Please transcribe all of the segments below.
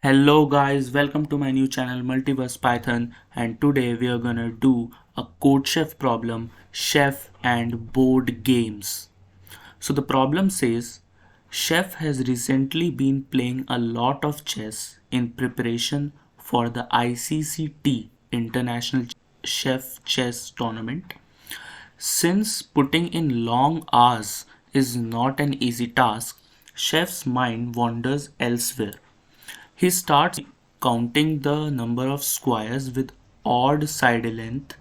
Hello guys, welcome to my new channel Multiverse Python, and today we are gonna do a code chef problem, chef and board games. So the problem says chef has recently been playing a lot of chess in preparation for the ICCT International Chef Chess Tournament. Since putting in long hours is not an easy task, chef's mind wanders elsewhere. He starts counting the number of squares with odd side length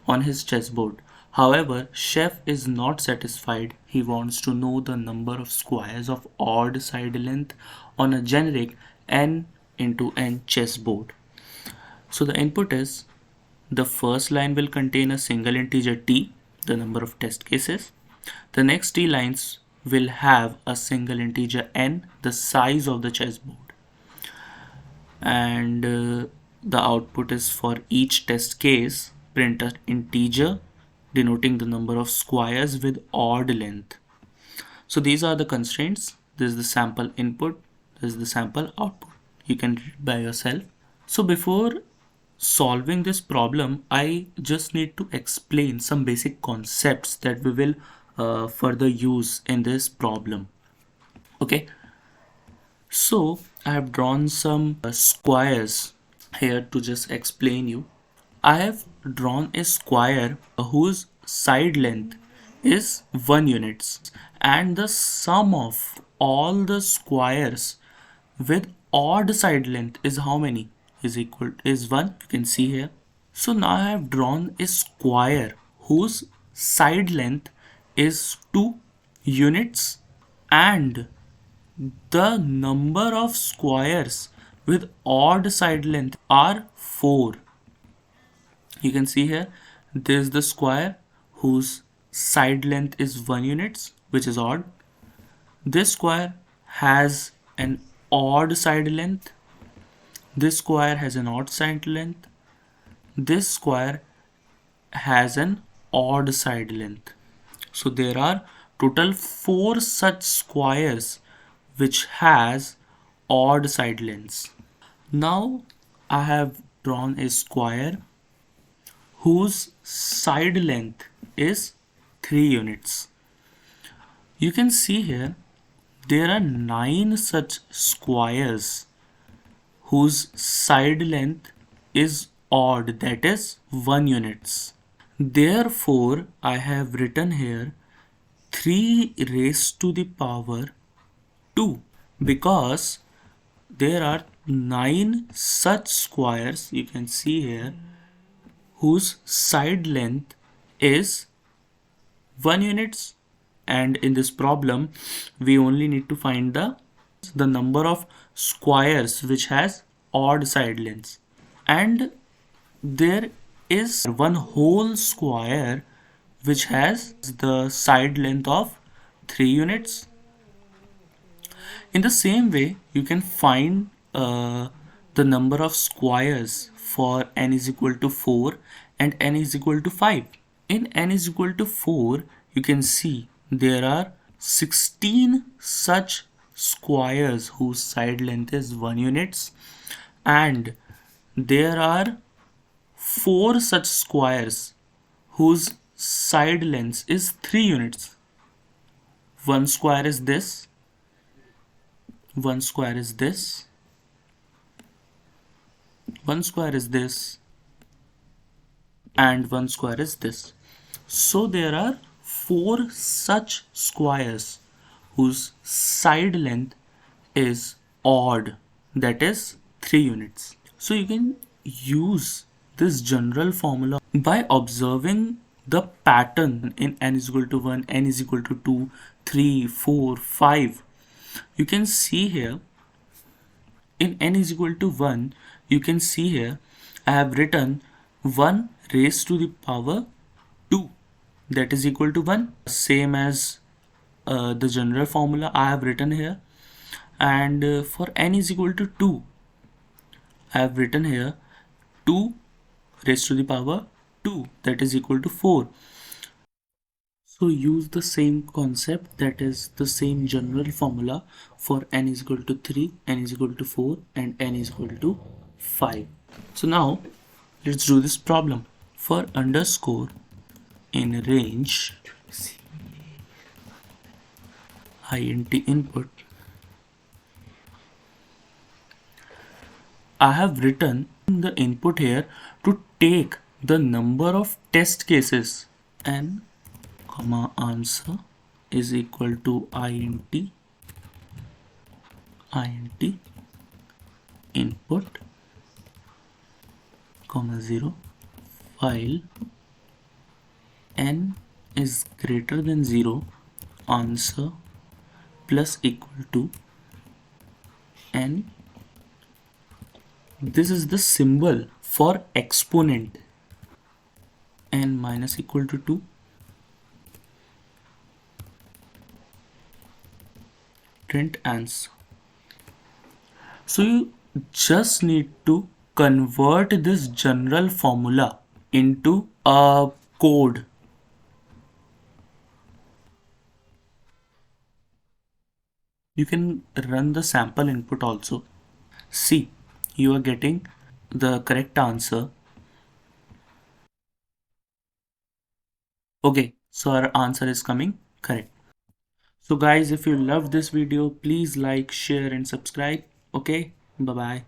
on his chessboard. However, Chef is not satisfied. He wants to know the number of squares of odd side length on a generic n into n chessboard. So the input is the first line will contain a single integer t, the number of test cases. The next t lines will have a single integer n, the size of the chessboard. And the output is for each test case print an integer denoting the number of squares with odd length. So these are the constraints. This is the sample input, this is the sample output. You can read by yourself. So before solving this problem, I just need to explain some basic concepts that we will further use in this problem. Okay, so I have drawn some squares here to just explain you. I have drawn a square whose side length is 1 units, and the sum of all the squares with odd side length is how many? Is 1. You can see here. So now I have drawn a square whose side length is 2 units, and the number of squares with odd side length are 4. You can see here, this is the square whose side length is 1 units, which is odd. This square has an odd side length. This square has an odd side length. This square has an odd side length. So there are total 4 such squares which has odd side lengths. Now I have drawn a square whose side length is 3 units. You can see here there are 9 such squares whose side length is odd, that is 1 units. Therefore, I have written here 3 raised to the power 2 because there are 9 such squares, you can see here, whose side length is 1 units, and in this problem we only need to find the number of squares which has odd side lengths, and there is one whole square which has the side length of 3 units. In the same way, you can find the number of squares for n is equal to 4 and n is equal to 5. In n is equal to 4, you can see there are 16 such squares whose side length is 1 units, and there are 4 such squares whose side length is 3 units. One square is this, one square is this, one square is this, and one square is this. So there are 4 such squares whose side length is odd, that is 3 units. So you can use this general formula by observing the pattern in n is equal to 1, n is equal to 2, 3, 4, 5. You can see here in n is equal to 1, you can see here I have written 1 raised to the power 2, that is equal to 1, same as the general formula I have written here. And for n is equal to 2, I have written here 2 raised to the power 2, that is equal to 4. So use the same concept, that is the same general formula for n is equal to 3, n is equal to 4 and n is equal to 5. So now let's do this problem. For underscore in range int input, I have written the input here to take the number of test cases. N comma answer is equal to int input comma 0 while n is greater than 0 answer plus equal to n. This is the symbol for exponent. N minus equal to 2 print answer. So you just need to convert this general formula into a code. You can run the sample input also. See, you are getting the correct answer. Okay, so our answer is coming correct. So guys, if you loved this video, please like, share and subscribe. Okay, bye bye.